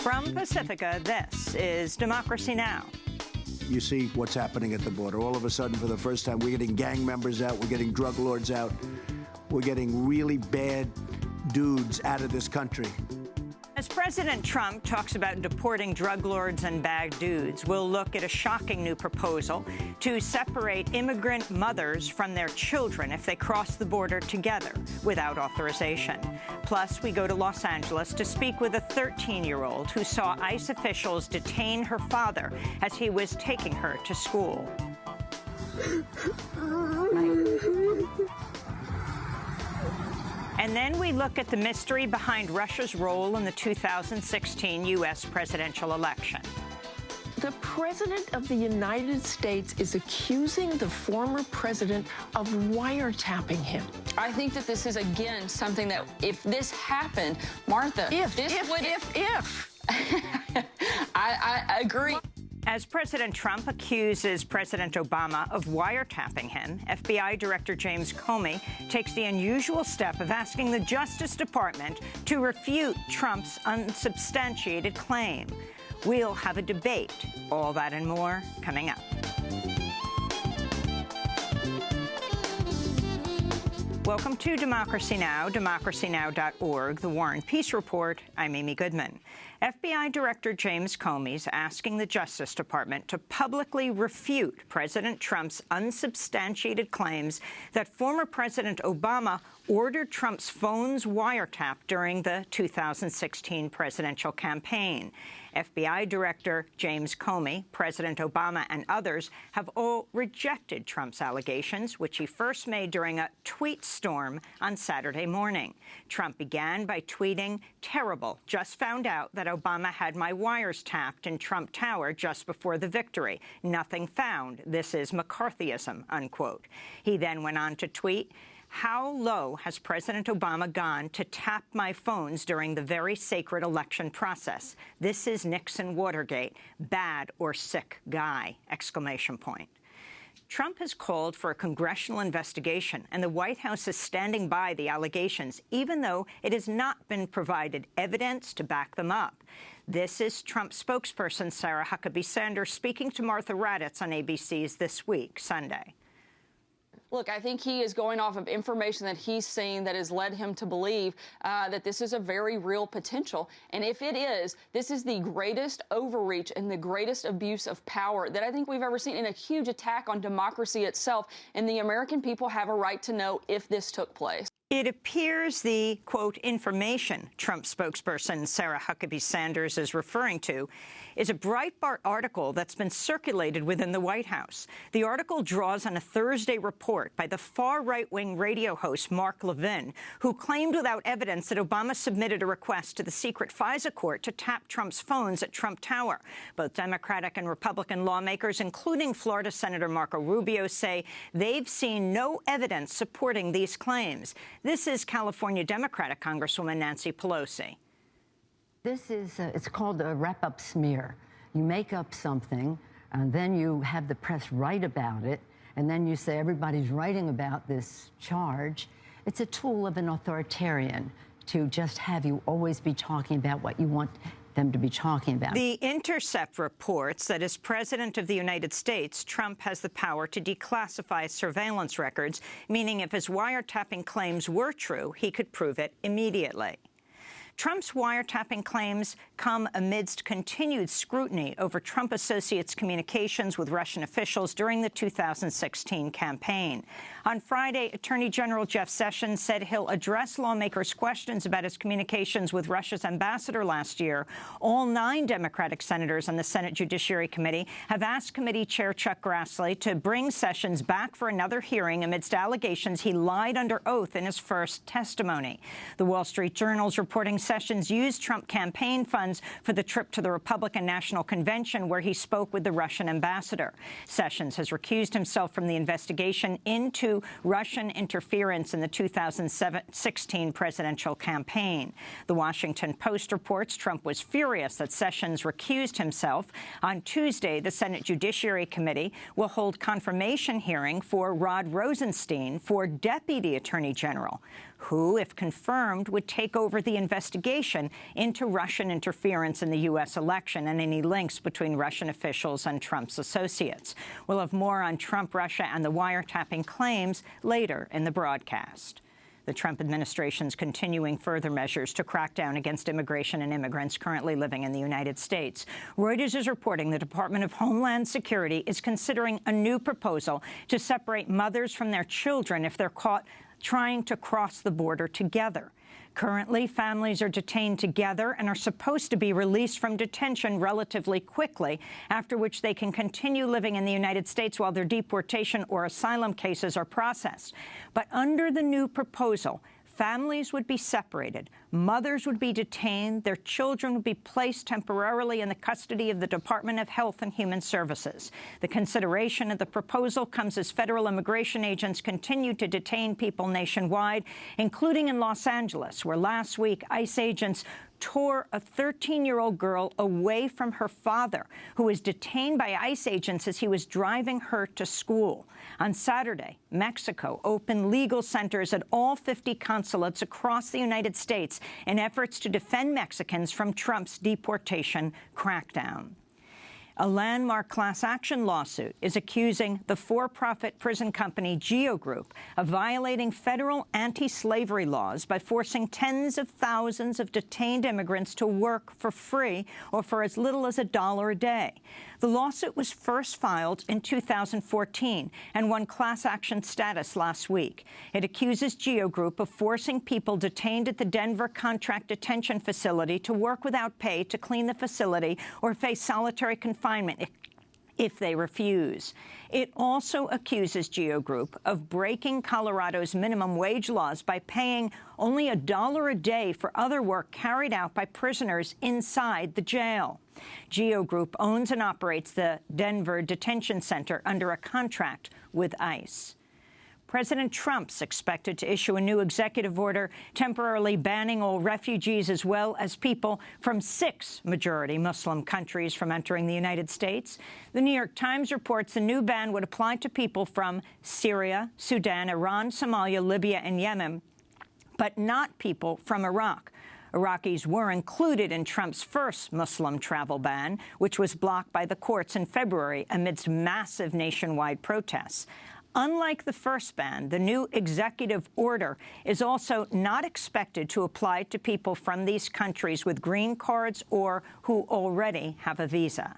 From Pacifica, this is Democracy Now! You see what's happening at the border. All of a sudden, for the first time, we're getting gang members out, we're getting drug lords out, we're getting really bad dudes out of this country. As President Trump talks about deporting drug lords and bad dudes, we'll look at a shocking new proposal to separate immigrant mothers from their children if they cross the border together without authorization. Plus, we go to Los Angeles to speak with a 13-year-old who saw ICE officials detain her father as he was taking her to school. And then we look at the mystery behind Russia's role in the 2016 U.S. presidential election. The President of the United States is accusing the former president of wiretapping him. I think that this is, again, something that if this happened, Martha, If. I agree. As President Trump accuses President Obama of wiretapping him, FBI Director James Comey takes the unusual step of asking the Justice Department to refute Trump's unsubstantiated claim. We'll have a debate. All that and more coming up. Welcome to Democracy Now!, democracynow.org, The War and Peace Report. I'm Amy Goodman. FBI Director James Comey is asking the Justice Department to publicly refute President Trump's unsubstantiated claims that former President Obama ordered Trump's phones wiretapped during the 2016 presidential campaign. FBI Director James Comey, President Obama, and others have all rejected Trump's allegations, which he first made during a tweet storm on Saturday morning. Trump began by tweeting, "Terrible. Just found out that Obama had my wires tapped in Trump Tower just before the victory. Nothing found. This is McCarthyism," unquote. He then went on to tweet, "How low has President Obama gone to tap my phones during the very sacred election process? This is Nixon Watergate. Bad or sick guy!" Exclamation point. Trump has called for a congressional investigation, and the White House is standing by the allegations, even though it has not been provided evidence to back them up. This is Trump spokesperson Sarah Huckabee Sanders speaking to Martha Raddatz on ABC's This Week, Sunday. Look, I think he is going off of information that he's seen that has led him to believe that this is a very real potential. And if it is, this is the greatest overreach and the greatest abuse of power that I think we've ever seen, and a huge attack on democracy itself. And the American people have a right to know if this took place. It appears the, quote, information Trump spokesperson Sarah Huckabee Sanders is referring to is a Breitbart article that's been circulated within the White House. The article draws on a Thursday report by the far right-wing radio host Mark Levin, who claimed without evidence that Obama submitted a request to the secret FISA court to tap Trump's phones at Trump Tower. Both Democratic and Republican lawmakers, including Florida Senator Marco Rubio, say they've seen no evidence supporting these claims. This is California Democratic Congresswoman Nancy Pelosi. This is, it's called a wrap-up smear. You make up something, and then you have the press write about it, and then you say everybody's writing about this charge. It's a tool of an authoritarian to just have you always be talking about what you want them to be talking about. The Intercept reports that as President of the United States, Trump has the power to declassify surveillance records, meaning if his wiretapping claims were true, he could prove it immediately. Trump's wiretapping claims come amidst continued scrutiny over Trump associates' communications with Russian officials during the 2016 campaign. On Friday, Attorney General Jeff Sessions said he'll address lawmakers' questions about his communications with Russia's ambassador last year. All 9 Democratic senators on the Senate Judiciary Committee have asked Committee Chair Chuck Grassley to bring Sessions back for another hearing amidst allegations he lied under oath in his first testimony. The Wall Street Journal is reporting Sessions used Trump campaign funds for the trip to the Republican National Convention where he spoke with the Russian ambassador. Sessions has recused himself from the investigation into Russian interference in the 2016 presidential campaign. The Washington Post reports Trump was furious that Sessions recused himself. On Tuesday, the Senate Judiciary Committee will hold confirmation hearing for Rod Rosenstein for Deputy Attorney General. who, if confirmed, would take over the investigation into Russian interference in the U.S. election and any links between Russian officials and Trump's associates. We'll have more on Trump, Russia, and the wiretapping claims later in the broadcast. The Trump administration's continuing further measures to crack down against immigration and immigrants currently living in the United States. Reuters is reporting the Department of Homeland Security is considering a new proposal to separate mothers from their children if they're caught trying to cross the border together. Currently, families are detained together and are supposed to be released from detention relatively quickly, after which they can continue living in the United States while their deportation or asylum cases are processed. But under the new proposal, families would be separated, mothers would be detained, their children would be placed temporarily in the custody of the Department of Health and Human Services. The consideration of the proposal comes as federal immigration agents continue to detain people nationwide, including in Los Angeles, where last week ICE agents tore a 13-year-old girl away from her father, who was detained by ICE agents as he was driving her to school. On Saturday, Mexico opened legal centers at all 50 consulates across the United States in efforts to defend Mexicans from Trump's deportation crackdown. A landmark class action lawsuit is accusing the for-profit prison company Geo Group of violating federal anti-slavery laws by forcing tens of thousands of detained immigrants to work for free or for as little as $1 a day. The lawsuit was first filed in 2014 and won class action status last week. It accuses Geo Group of forcing people detained at the Denver contract detention facility to work without pay to clean the facility or face solitary confinement if they refuse. It also accuses Geo Group of breaking Colorado's minimum wage laws by paying only $1 a day for other work carried out by prisoners inside the jail. Geo Group owns and operates the Denver Detention Center under a contract with ICE. President Trump's expected to issue a new executive order temporarily banning all refugees as well as people from 6 majority Muslim countries from entering the United States. The New York Times reports the new ban would apply to people from Syria, Sudan, Iran, Somalia, Libya, and Yemen, but not people from Iraq. Iraqis were included in Trump's first Muslim travel ban, which was blocked by the courts in February amidst massive nationwide protests. Unlike the first ban, the new executive order is also not expected to apply to people from these countries with green cards or who already have a visa.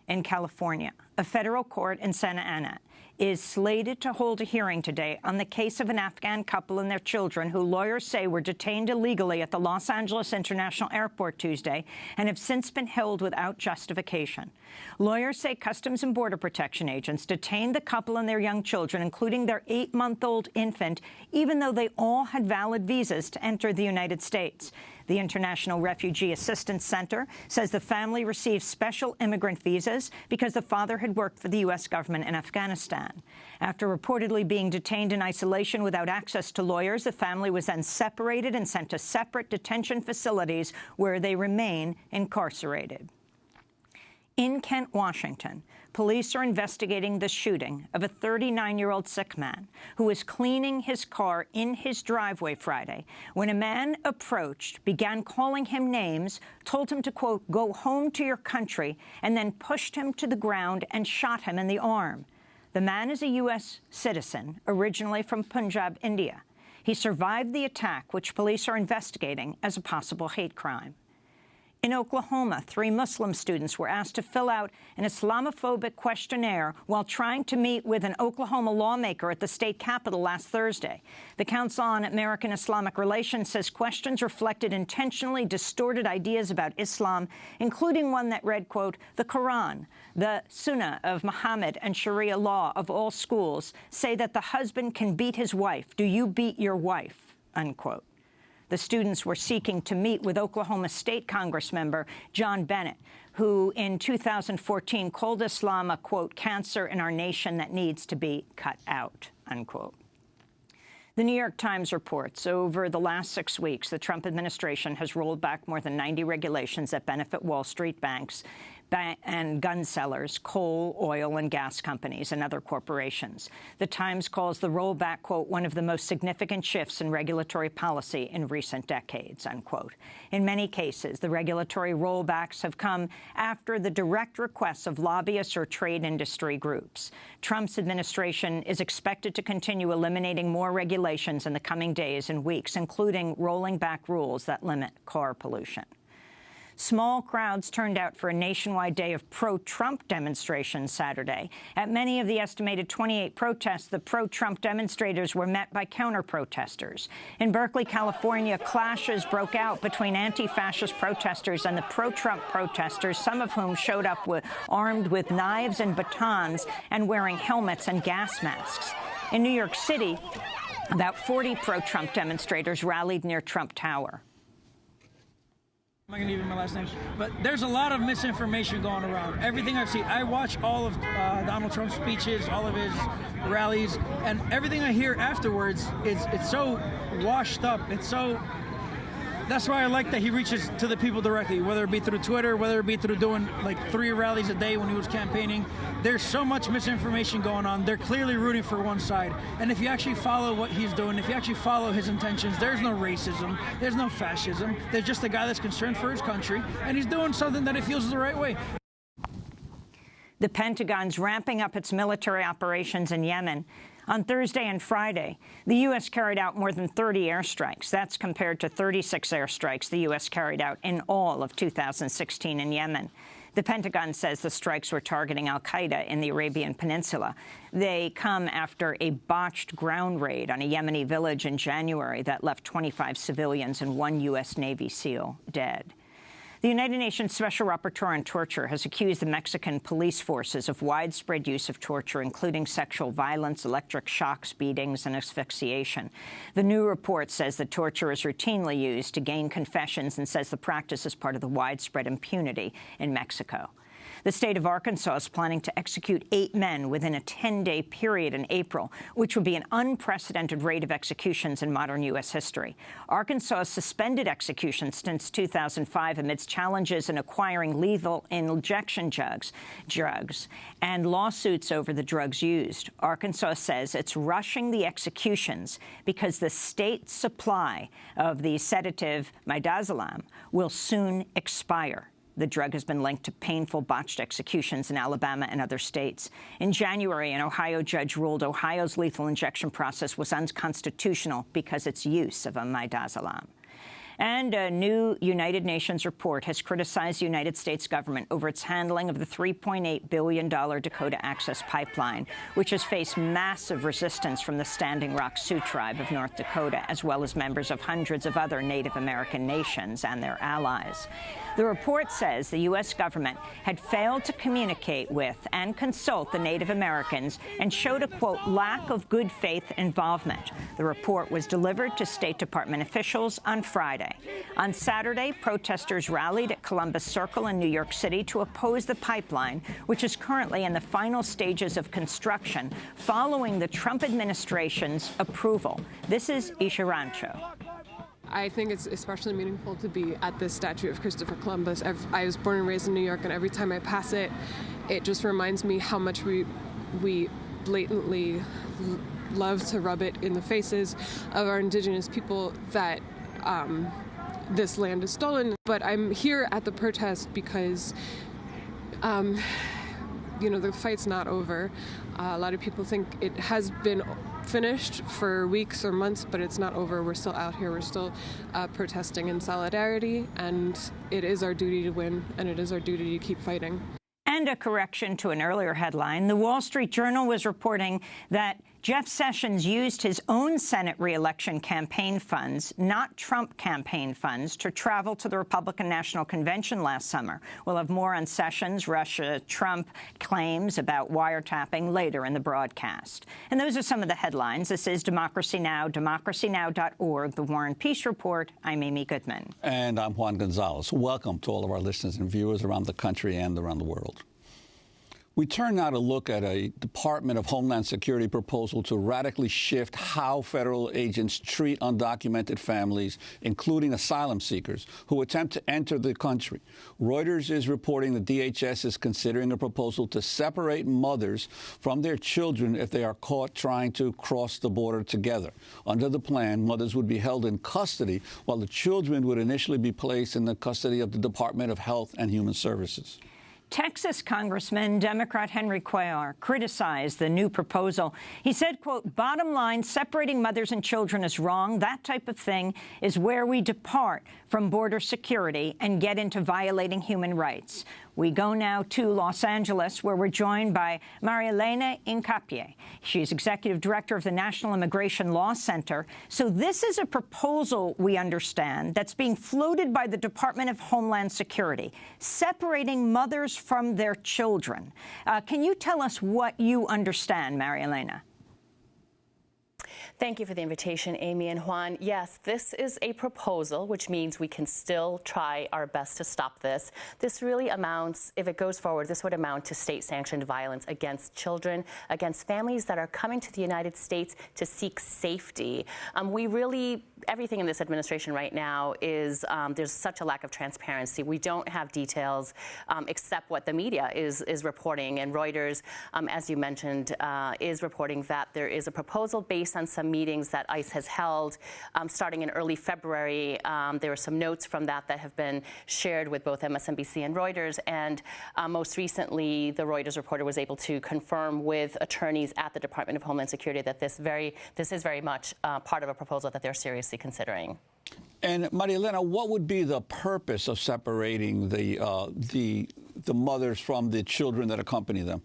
In California, a federal court in Santa Ana is slated to hold a hearing today on the case of an Afghan couple and their children who lawyers say were detained illegally at the Los Angeles International Airport Tuesday and have since been held without justification. Lawyers say Customs and Border Protection agents detained the couple and their young children, including their 8-month-old infant, even though they all had valid visas to enter the United States. The International Refugee Assistance Center says the family received special immigrant visas because the father had worked for the U.S. government in Afghanistan. After reportedly being detained in isolation without access to lawyers, the family was then separated and sent to separate detention facilities where they remain incarcerated. In Kent, Washington, police are investigating the shooting of a 39-year-old sick man who was cleaning his car in his driveway Friday when a man approached, began calling him names, told him to, quote, "go home to your country," and then pushed him to the ground and shot him in the arm. The man is a U.S. citizen, originally from Punjab, India. He survived the attack, which police are investigating as a possible hate crime. In Oklahoma, 3 Muslim students were asked to fill out an Islamophobic questionnaire while trying to meet with an Oklahoma lawmaker at the state capitol last Thursday. The Council on American Islamic Relations says questions reflected intentionally distorted ideas about Islam, including one that read, quote, "The Quran, the Sunnah of Muhammad, and Sharia law of all schools say that the husband can beat his wife. Do you beat your wife?" unquote. The students were seeking to meet with Oklahoma State Congressmember John Bennett, who in 2014 called Islam a, quote, "cancer in our nation that needs to be cut out," unquote. The New York Times reports over the last 6 weeks, the Trump administration has rolled back more than 90 regulations that benefit Wall Street banks, and gun sellers, coal, oil, and gas companies, and other corporations. The Times calls the rollback, quote, one of the most significant shifts in regulatory policy in recent decades, unquote. In many cases, the regulatory rollbacks have come after the direct requests of lobbyists or trade industry groups. Trump's administration is expected to continue eliminating more regulations in the coming days and weeks, including rolling back rules that limit car pollution. Small crowds turned out for a nationwide day of pro-Trump demonstrations Saturday. At many of the estimated 28 protests, the pro-Trump demonstrators were met by counter-protesters. In Berkeley, California, clashes broke out between anti-fascist protesters and the pro-Trump protesters, some of whom showed up armed with knives and batons and wearing helmets and gas masks. In New York City, about 40 pro-Trump demonstrators rallied near Trump Tower. I'm not going to give you my last name, but there's a lot of misinformation going around. Everything I've seen, I watch all of Donald Trump's speeches, all of his rallies, and everything I hear afterwards it's so washed up. That's why I like that he reaches to the people directly, whether it be through Twitter, whether it be through doing like 3 rallies a day when he was campaigning. There's so much misinformation going on. They're clearly rooting for one side. And if you actually follow what he's doing, if you actually follow his intentions, there's no racism, there's no fascism. There's just a guy that's concerned for his country, and he's doing something that he feels is the right way. The Pentagon's ramping up its military operations in Yemen. On Thursday and Friday, the U.S. carried out more than 30 airstrikes. That's compared to 36 airstrikes the U.S. carried out in all of 2016 in Yemen. The Pentagon says the strikes were targeting al-Qaeda in the Arabian Peninsula. They come after a botched ground raid on a Yemeni village in January that left 25 civilians and 1 U.S. Navy SEAL dead. The United Nations Special Rapporteur on Torture has accused the Mexican police forces of widespread use of torture, including sexual violence, electric shocks, beatings, and asphyxiation. The new report says that torture is routinely used to gain confessions and says the practice is part of the widespread impunity in Mexico. The state of Arkansas is planning to execute 8 men within a 10-day period in April, which would be an unprecedented rate of executions in modern U.S. history. Arkansas has suspended executions since 2005 amidst challenges in acquiring lethal injection drugs and lawsuits over the drugs used. Arkansas says it's rushing the executions because the state's supply of the sedative midazolam will soon expire. The drug has been linked to painful botched executions in Alabama and other states. In January, an Ohio judge ruled Ohio's lethal injection process was unconstitutional because its use of a midazolam. And a new United Nations report has criticized the United States government over its handling of the $3.8 billion Dakota Access Pipeline, which has faced massive resistance from the Standing Rock Sioux Tribe of North Dakota, as well as members of hundreds of other Native American nations and their allies. The report says the U.S. government had failed to communicate with and consult the Native Americans and showed a, quote, lack of good faith involvement. The report was delivered to State Department officials on Friday. On Saturday, protesters rallied at Columbus Circle in New York City to oppose the pipeline, which is currently in the final stages of construction, following the Trump administration's approval. This is Isha Rancho. I think it's especially meaningful to be at this statue of Christopher Columbus. I was born and raised in New York, and every time I pass it, it just reminds me how much we blatantly love to rub it in the faces of our indigenous people that this land is stolen. But I'm here at the protest because, the fight's not over. A lot of people think it has been finished for weeks or months, but it's not over. We're still out here. We're still protesting in solidarity, and it is our duty to win, and it is our duty to keep fighting. And a correction to an earlier headline. The Wall Street Journal was reporting that Jeff Sessions used his own Senate re-election campaign funds, not Trump campaign funds, to travel to the Republican National Convention last summer. We'll have more on Sessions, Russia, Trump claims about wiretapping later in the broadcast. And those are some of the headlines. This is Democracy Now!, democracynow.org, The War and Peace Report. I'm Amy Goodman. And I'm Juan Gonzalez. Welcome to all of our listeners and viewers around the country and around the world. We turn now to look at a Department of Homeland Security proposal to radically shift how federal agents treat undocumented families, including asylum seekers, who attempt to enter the country. Reuters is reporting the DHS is considering a proposal to separate mothers from their children if they are caught trying to cross the border together. Under the plan, mothers would be held in custody, while the children would initially be placed in the custody of the Department of Health and Human Services. Texas Congressman Democrat Henry Cuellar criticized the new proposal. He said, quote, "Bottom line, separating mothers and children is wrong. That type of thing is where we depart from border security and get into violating human rights." We go now to Los Angeles, where we're joined by Marielena Incapié. She's executive director of the National Immigration Law Center. So this is a proposal, we understand, that's being floated by the Department of Homeland Security, separating mothers from their children. Can you tell us what you understand, Marielena? Thank you for the invitation, Amy and Juan. Yes, this is a proposal, which means we can still try our best to stop this. This really amounts, if it goes forward, this would amount to state-sanctioned violence against children, against families that are coming to the United States to seek safety. Everything in this administration right now is, there's such a lack of transparency. We don't have details except what the media is reporting. And Reuters, as you mentioned, is reporting that there is a proposal based on some meetings that ICE has held starting in early February. There were some notes from that have been shared with both MSNBC and Reuters. And most recently, the Reuters reporter was able to confirm with attorneys at the Department of Homeland Security that this is very much part of a proposal that they're seriously considering. And Marielena, what would be the purpose of separating the mothers from the children that accompany them?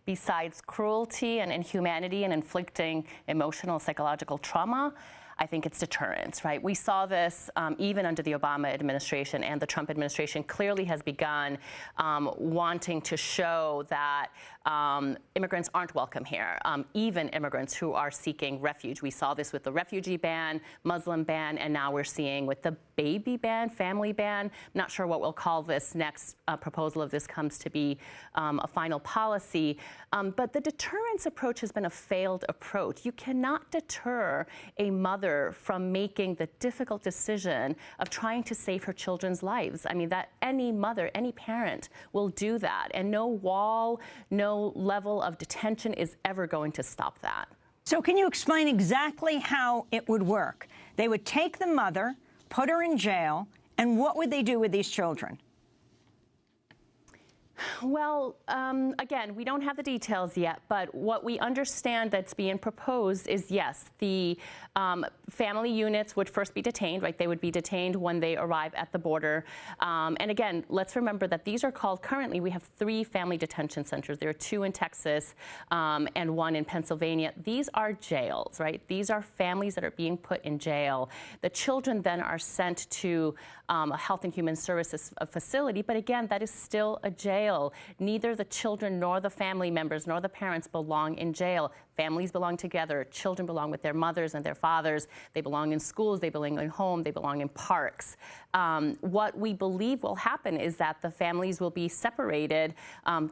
Besides cruelty and inhumanity and inflicting emotional, psychological trauma, I think it's deterrence, right? We saw this even under the Obama administration, and the Trump administration clearly has begun wanting to show that immigrants aren't welcome here, even immigrants who are seeking refuge. We saw this with the refugee ban, Muslim ban, and now we're seeing with the baby ban, family ban. Not sure what we'll call this next proposal if this comes to be a final policy. But the deterrence approach has been a failed approach. You cannot deter a mother from making the difficult decision of trying to save her children's lives. I mean, that any mother, any parent will do that. And no wall, no level of detention is ever going to stop that. So can you explain exactly how it would work? They would take the mother, put her in jail, and what would they do with these children? Well, again, we don't have the details yet, but what we understand that's being proposed is, yes, the family units would first be detained, right? They would be detained when they arrive at the border. And again, let's remember that these are called, currently we have 3 family detention centers. There are 2 in Texas and 1 in Pennsylvania. These are jails, right? These are families that are being put in jail. The children then are sent to a Health and Human Services facility, but again, that is still a jail. Neither the children nor the family members nor the parents belong in jail. Families belong together. Children belong with their mothers and their fathers. They belong in schools. They belong in home. They belong in parks. What we believe will happen is that the families will be separated.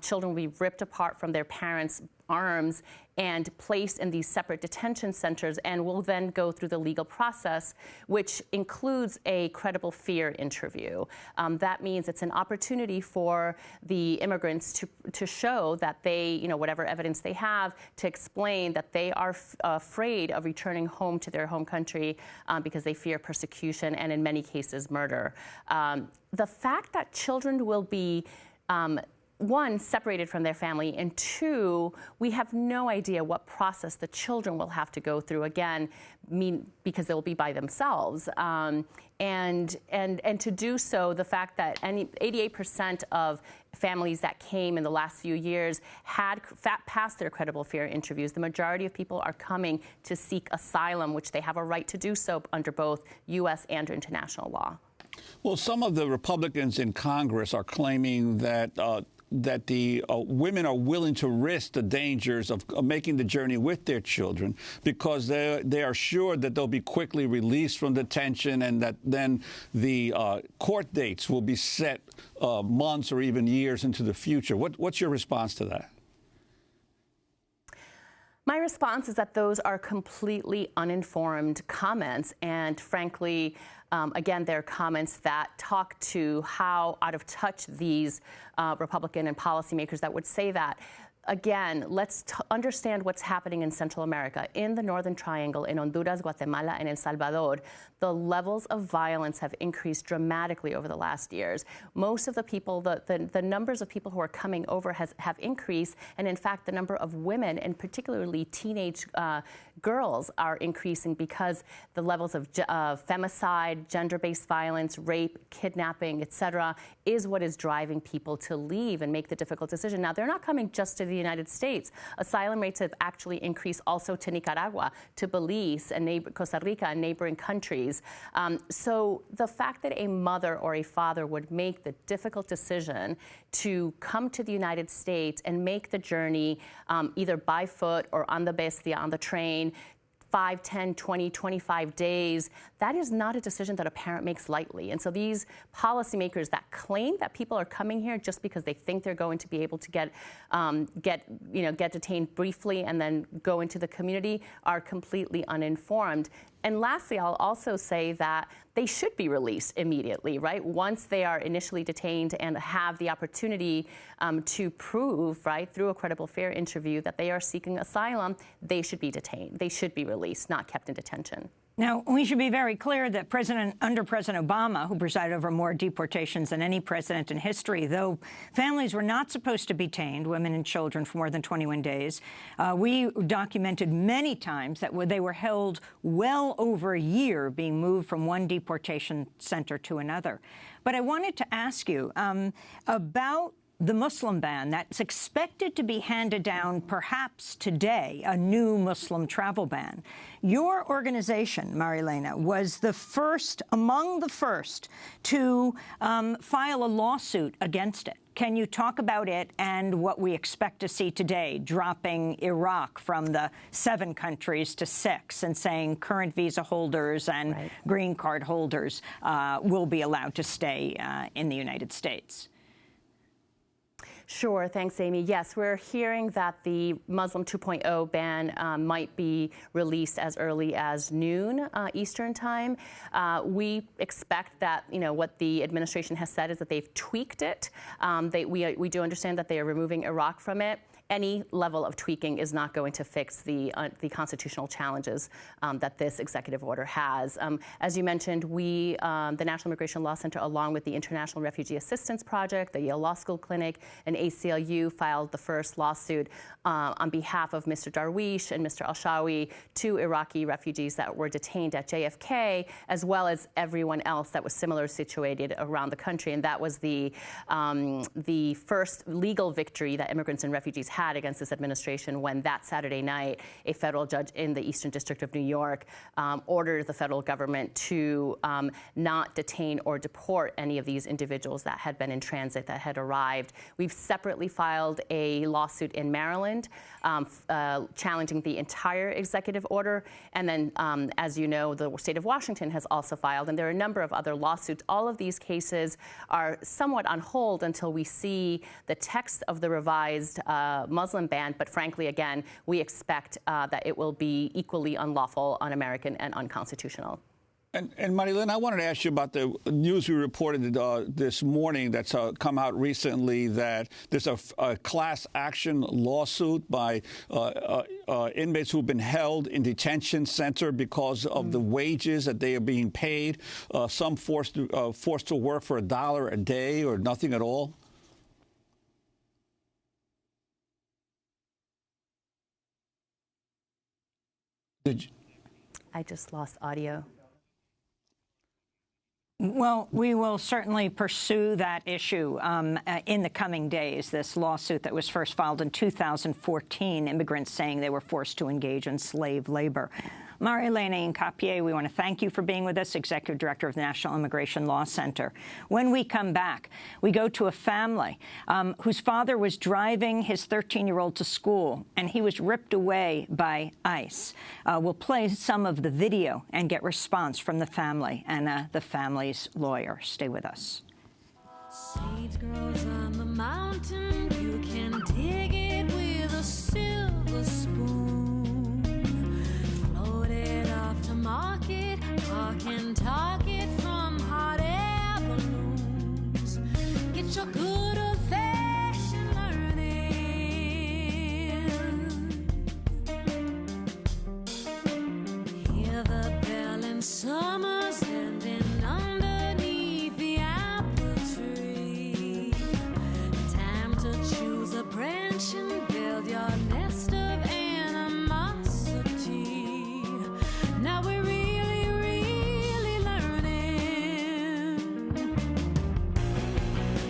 Children will be ripped apart from their parents' arms and placed in these separate detention centers, and will then go through the legal process, which includes a credible fear interview. That means it's an opportunity for the immigrants to show that they, whatever evidence they have, to explain that they are afraid of returning home to their home country because they fear persecution and in many cases murder. The fact that children will be 1, separated from their family, and 2, we have no idea what process the children will have to go through, again, because they'll be by themselves. And to do so, the fact that 88% of families that came in the last few years had passed their credible fear interviews. The majority of people are coming to seek asylum, which they have a right to do so under both U.S. and international law. Well, some of the Republicans in Congress are claiming that the women are willing to risk the dangers of making the journey with their children because they are sure that they'll be quickly released from detention and that then the court dates will be set months or even years into the future. What's your response to that? My response is that those are completely uninformed comments, and frankly, again, they're comments that talk to how out of touch these Republican and policymakers that would say that. Again, let's understand what's happening in Central America. In the Northern Triangle, in Honduras, Guatemala, and El Salvador, the levels of violence have increased dramatically over the last years. Most of the people, the numbers of people who are coming over have increased, and in fact, the number of women, and particularly teenage girls, are increasing because the levels of femicide, gender-based violence, rape, kidnapping, etc., is what is driving people to leave and make the difficult decision. Now, they're not coming just to the United States. Asylum rates have actually increased also to Nicaragua, to Belize, and Costa Rica, and neighboring countries. So the fact that a mother or a father would make the difficult decision to come to the United States and make the journey either by foot or on the bestia, on the train, 5, 10, 20, 25 days, that is not a decision that a parent makes lightly. And so these policymakers that claim that people are coming here just because they think they're going to be able to get detained briefly and then go into the community are completely uninformed. And lastly, I'll also say that they should be released immediately, right? Once they are initially detained and have the opportunity to prove, right, through a credible fair interview that they are seeking asylum, they should be detained. They should be released, not kept in detention. Now, we should be very clear that under President Obama, who presided over more deportations than any president in history, though families were not supposed to be detained, women and children, for more than 21 days, we documented many times that they were held well over a year being moved from one deportation center to another. But I wanted to ask you about the Muslim ban that's expected to be handed down perhaps today, a new Muslim travel ban. Your organization, Marilena, was among the first to file a lawsuit against it. Can you talk about it and what we expect to see today, dropping Iraq from the 7 countries to 6 and saying current visa holders and green card holders will be allowed to stay in the United States? Sure. Thanks, Amy. Yes, we're hearing that the Muslim 2.0 ban might be released as early as noon Eastern time. We expect that, what the administration has said is that they've tweaked it. We do understand that they are removing Iraq from it. Any level of tweaking is not going to fix the constitutional challenges that this executive order has. As you mentioned, we, the National Immigration Law Center, along with the International Refugee Assistance Project, the Yale Law School Clinic, and ACLU, filed the first lawsuit on behalf of Mr. Darwish and Mr. Al-Shawi, 2 Iraqi refugees that were detained at JFK, as well as everyone else that was similarly situated around the country. And that was the first legal victory that immigrants and refugees had against this administration when that Saturday night, a federal judge in the Eastern District of New York ordered the federal government to not detain or deport any of these individuals that had been in transit, that had arrived. We've separately filed a lawsuit in Maryland challenging the entire executive order. And then, as you know, the state of Washington has also filed, and there are a number of other lawsuits. All of these cases are somewhat on hold until we see the text of the revised Muslim ban, but frankly, again, we expect that it will be equally unlawful, un-American, and unconstitutional. And Marilena, I wanted to ask you about the news we reported this morning that's come out recently, that there's a class action lawsuit by inmates who've been held in detention center because of the wages that they are being paid, some forced to work for $1 a day or nothing at all. I just lost audio. Well, we will certainly pursue that issue in the coming days, this lawsuit that was first filed in 2014, immigrants saying they were forced to engage in slave labor. Marie-Hélène Incapié, we want to thank you for being with us, Executive Director of the National Immigration Law Center. When we come back, we go to a family whose father was driving his 13-year-old to school, and he was ripped away by ICE. We'll play some of the video and get response from the family and the family's lawyer. Stay with us. Sage grows on the mountain. You can dig it with a silver spoon. Float it off to market. Park and talk it from hot air balloons. Get your good old-fashioned learning. Hear the bell in summer's ending underneath the apple tree. Time to choose a branch and build your nest of animosity. Now we're really, really learning.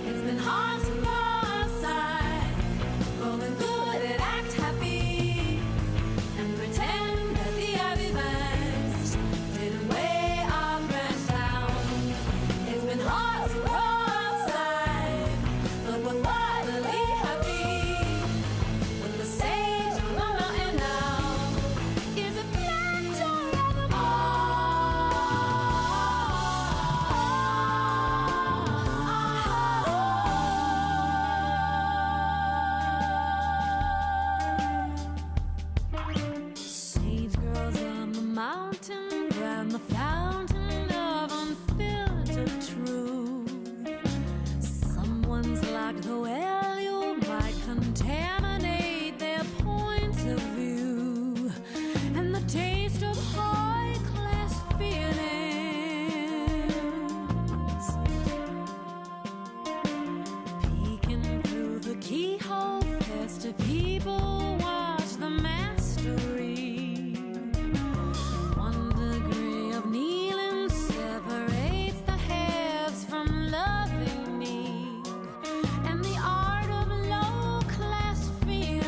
It's been hard to go outside, growing good and act happy, and pretend that the ivy vines didn't weigh our branch down. It's been hard to go outside, but we're finally happy. When the sage on the mountain now is a planter of them all. Sage grows on the mountain, round the fountain of unfiltered truth. Someone's locked the well, you might contaminate their points of view and the taste of high-class feelings. Peeking through the keyhole, festive people watch the master read. 1 degree of kneeling separates the haves from loving need, and the art of low-class feeling.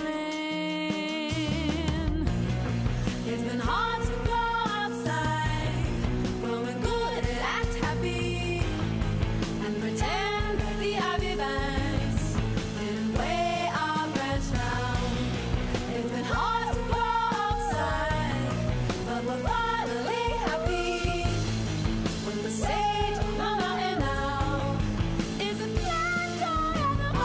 It's been hard to go outside, growing good and act happy, and pretend that the ivy vines didn't weigh our branch down. It's been hard to go outside, but we're finally happy. When the sage on the mountain now is a planter of them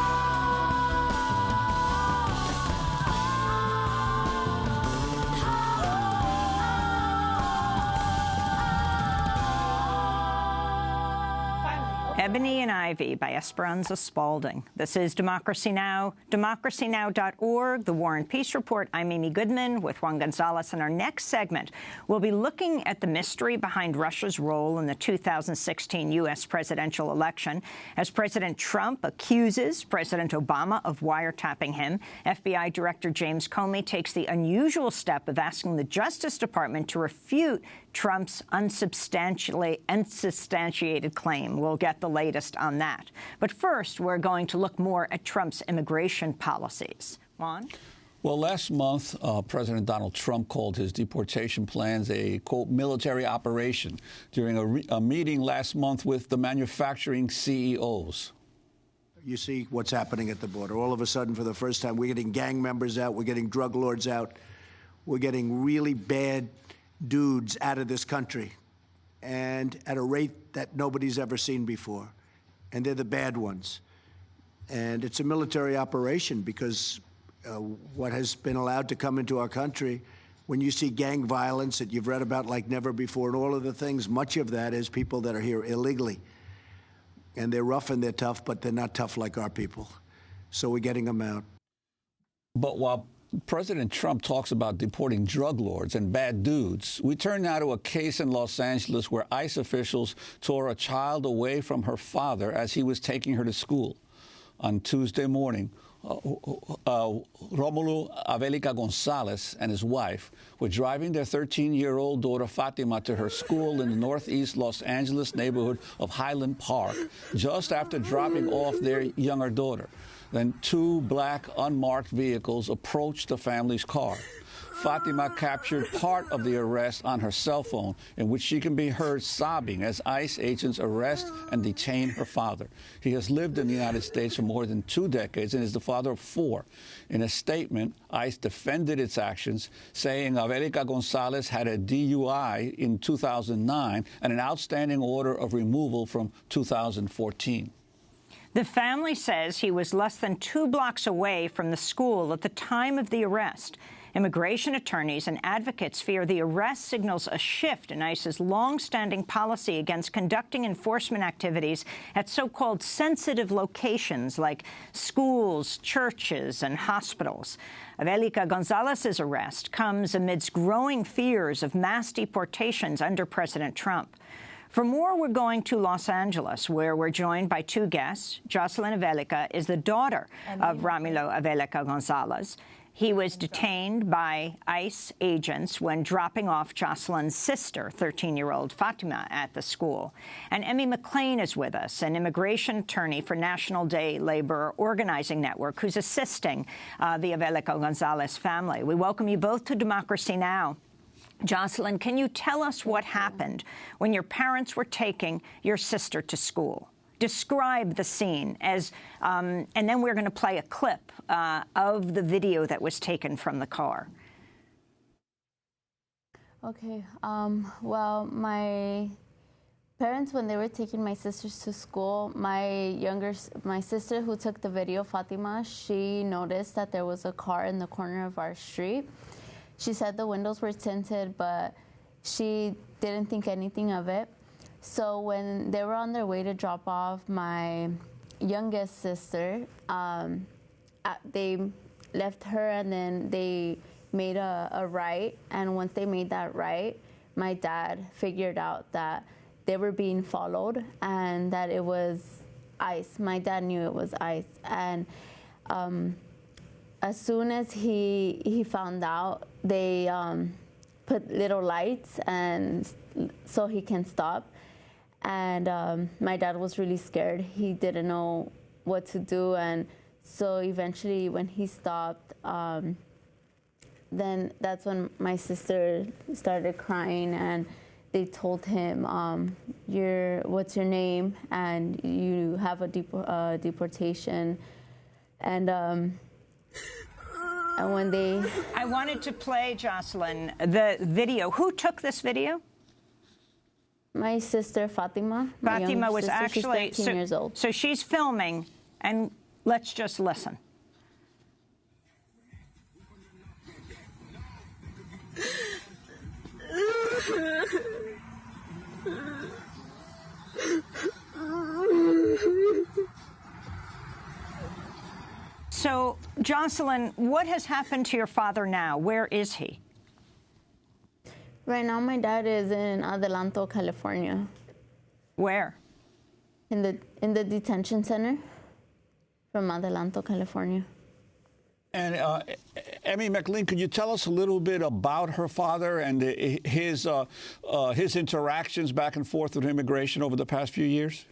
Ebony and Ivy by Esperanza Spalding. This is Democracy Now!, DemocracyNow.org, the War and Peace Report. I'm Amy Goodman with Juan Gonzalez. In our next segment, we'll be looking at the mystery behind Russia's role in the 2016 U.S. presidential election. As President Trump accuses President Obama of wiretapping him, FBI Director James Comey takes the unusual step of asking the Justice Department to refute Trump's unsubstantiated claim. We'll get the latest on that. But first, we're going to look more at Trump's immigration policies. Juan? Well, last month, President Donald Trump called his deportation plans a, quote, military operation during a meeting last month with the manufacturing CEOs. You see what's happening at the border. All of a sudden, for the first time, we're getting gang members out. We're getting drug lords out. We're getting really bad dudes out of this country, and at a rate that nobody's ever seen before. And they're the bad ones. And it's a military operation because what has been allowed to come into our country, when you see gang violence that you've read about like never before and all of the things, much of that is people that are here illegally. And they're rough and they're tough, but they're not tough like our people. So we're getting them out. But while President Trump talks about deporting drug lords and bad dudes, we turn now to a case in Los Angeles where ICE officials tore a child away from her father as he was taking her to school. On Tuesday morning, Romulo Avelica Gonzalez and his wife were driving their 13-year-old daughter Fatima to her school in the northeast Los Angeles neighborhood of Highland Park just after dropping off their younger daughter. Then 2 black unmarked vehicles approached the family's car. Fatima captured part of the arrest on her cell phone, in which she can be heard sobbing as ICE agents arrest and detain her father. He has lived in the United States for more than 2 decades and is the father of 4. In a statement, ICE defended its actions, saying Avelica Gonzalez had a DUI in 2009 and an outstanding order of removal from 2014. The family says he was less than 2 blocks away from the school at the time of the arrest. Immigration attorneys and advocates fear the arrest signals a shift in ICE's long-standing policy against conducting enforcement activities at so-called sensitive locations like schools, churches, and hospitals. Avelica Gonzalez's arrest comes amidst growing fears of mass deportations under President Trump. For more, we're going to Los Angeles, where we're joined by 2 guests. Jocelyn Avelica is the daughter of Ramilo Avelica Gonzalez. He was detained by ICE agents when dropping off Jocelyn's sister, 13-year-old Fatima, at the school. And Emmy McLean is with us, an immigration attorney for National Day Labor Organizing Network, who's assisting the Avelica Gonzalez family. We welcome you both to Democracy Now! Jocelyn, can you tell us what happened when your parents were taking your sister to school? Describe the scene as, and then we're going to play a clip of the video that was taken from the car. Okay. Well, my parents, when they were taking my sisters to school, my sister who took the video, Fatima, she noticed that there was a car in the corner of our street. She said the windows were tinted, but she didn't think anything of it. So when they were on their way to drop off my youngest sister, they left her and then they made a right. And once they made that right, my dad figured out that they were being followed and that it was ICE. My dad knew it was ICE. And as soon as he found out, they put little lights and so he can stop. And my dad was really scared. He didn't know what to do. And so eventually when he stopped, then that's when my sister started crying and they told him, what's your name? And you have a deportation. And when they... I wanted to play, Jocelyn, the video. Who took this video? My sister, Fatima. Fatima was sister, actually... she's 13 years old. So she's filming, and let's just listen. So, Jocelyn, what has happened to your father now? Where is he? Right now, my dad is in Adelanto, California. Where? In the detention center from Adelanto, California. And Emmy McLean, could you tell us a little bit about her father and his interactions back and forth with immigration over the past few years?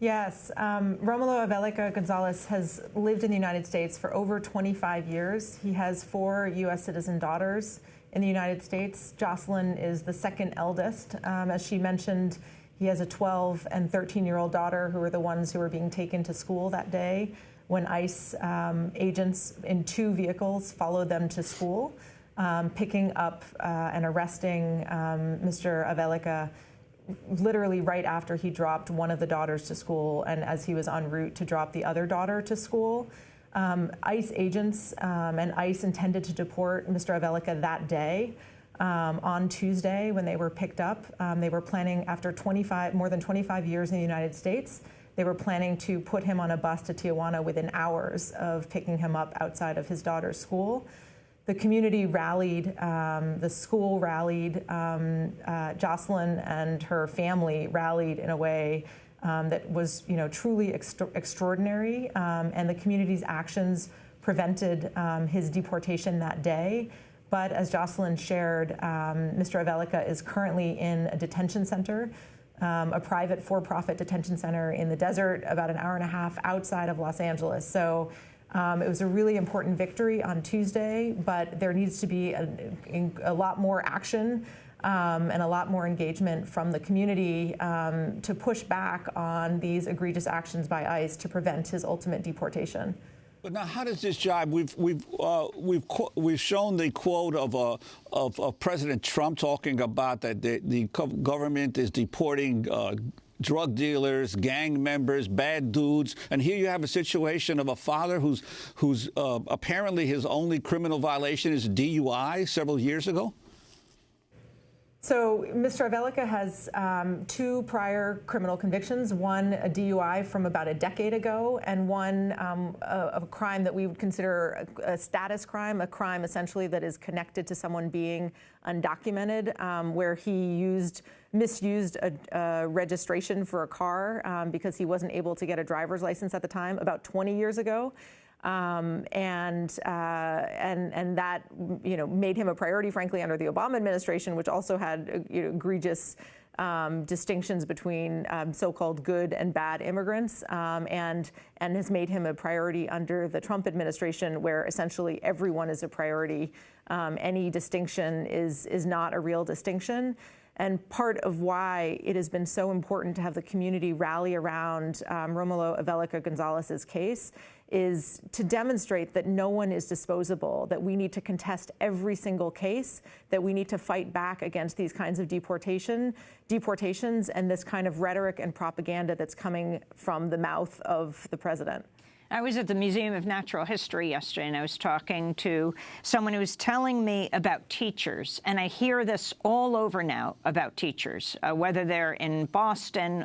Yes, Romulo Avelica Gonzalez has lived in the United States for over 25 years. He has 4 U.S. citizen daughters in the United States. Jocelyn is the second eldest. As she mentioned, he has a 12 and 13-year-old daughter who were the ones who were being taken to school that day when ICE agents in 2 vehicles followed them to school, picking up and arresting Mr. Avelica literally right after he dropped one of the daughters to school and as he was en route to drop the other daughter to school. ICE agents and ICE intended to deport Mr. Avelica that day. On Tuesday when they were picked up, they were planning, after more than 25 years in the United States, they were planning to put him on a bus to Tijuana within hours of picking him up outside of his daughter's school. The community rallied, the school rallied, Jocelyn and her family rallied in a way that was, truly extraordinary, and the community's actions prevented his deportation that day. But as Jocelyn shared, Mr. Avelica is currently in a detention center, a private for-profit detention center in the desert, about an hour and a half outside of Los Angeles. So It was a really important victory on Tuesday, but there needs to be a lot more action and a lot more engagement from the community to push back on these egregious actions by ICE to prevent his ultimate deportation. But now, how does this jibe? We've shown the quote of President Trump talking about that the government is deporting drug dealers, gang members, bad dudes, and here you have a situation of a father who's apparently his only criminal violation is DUI several years ago. So Mr. Avelica has 2 prior criminal convictions, one a DUI from about a decade ago, and one of a crime that we would consider a status crime, a crime essentially that is connected to someone being undocumented, where he misused a registration for a car because he wasn't able to get a driver's license at the time, about 20 years ago. And that made him a priority, frankly, under the Obama administration, which also had egregious distinctions between so-called good and bad immigrants, and has made him a priority under the Trump administration, where essentially everyone is a priority. Any distinction is not a real distinction. And part of why it has been so important to have the community rally around Romulo Avelica Gonzalez's case is to demonstrate that no one is disposable, that we need to contest every single case, that we need to fight back against these kinds of deportations and this kind of rhetoric and propaganda that's coming from the mouth of the president. I was at the Museum of Natural History yesterday, and I was talking to someone who was telling me about teachers, and I hear this all over now about teachers, whether they're in Boston,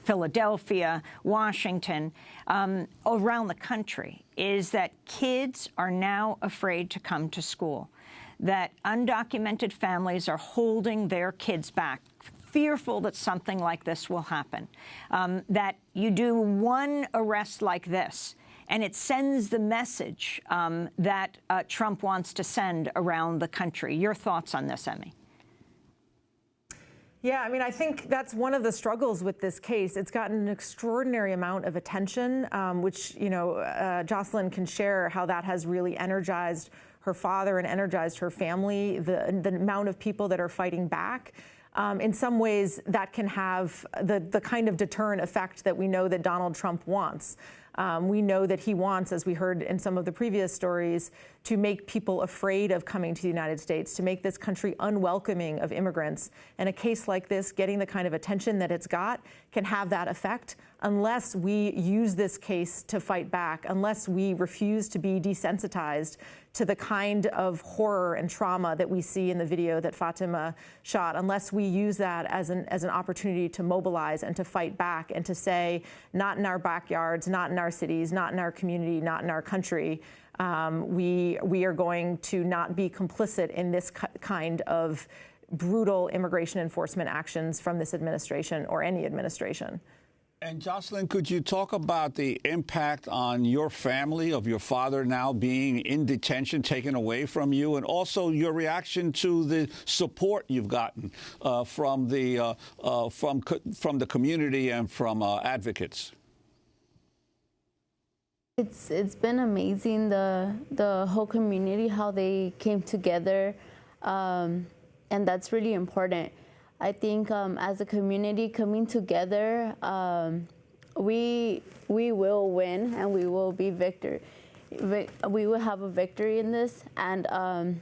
Philadelphia, Washington, around the country, is that kids are now afraid to come to school, that undocumented families are holding their kids back, fearful that something like this will happen, that you do one arrest like this, and it sends the message that Trump wants to send around the country. Your thoughts on this, Emmy? Yeah, I mean, I think that's one of the struggles with this case. It's gotten an extraordinary amount of attention, which, Jocelyn can share how that has really energized her father and energized her family, the amount of people that are fighting back. In some ways, that can have the kind of deterrent effect that we know that Donald Trump wants. We know that he wants, as we heard in some of the previous stories, to make people afraid of coming to the United States, to make this country unwelcoming of immigrants. And a case like this, getting the kind of attention that it's got, can have that effect unless we use this case to fight back, unless we refuse to be desensitized to the kind of horror and trauma that we see in the video that Fatima shot, unless we use that as an opportunity to mobilize and to fight back and to say, not in our backyards, not in our cities, not in our community, not in our country. We are going to not be complicit in this kind of brutal immigration enforcement actions from this administration or any administration. And Jocelyn, could you talk about the impact on your family of your father now being in detention, taken away from you, and also your reaction to the support you've gotten from the community and from advocates? It's been amazing, the whole community, how they came together, and that's really important. I think as a community coming together, we will win and we will be victor. We will have a victory in this. And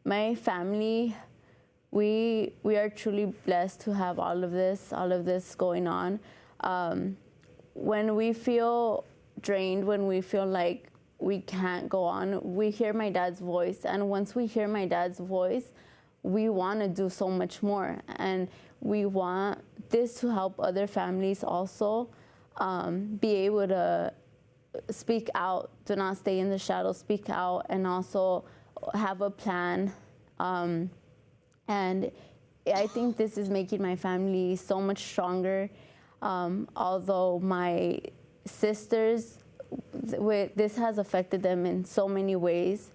my family, we are truly blessed to have all of this going on. When we feel drained, when we feel like we can't go on, we hear my dad's voice. And once we hear my dad's voice, we want to do so much more, and we want this to help other families also be able to speak out, do not stay in the shadows, speak out, and also have a plan. And I think this is making my family so much stronger. Although my sisters, this has affected them in so many ways.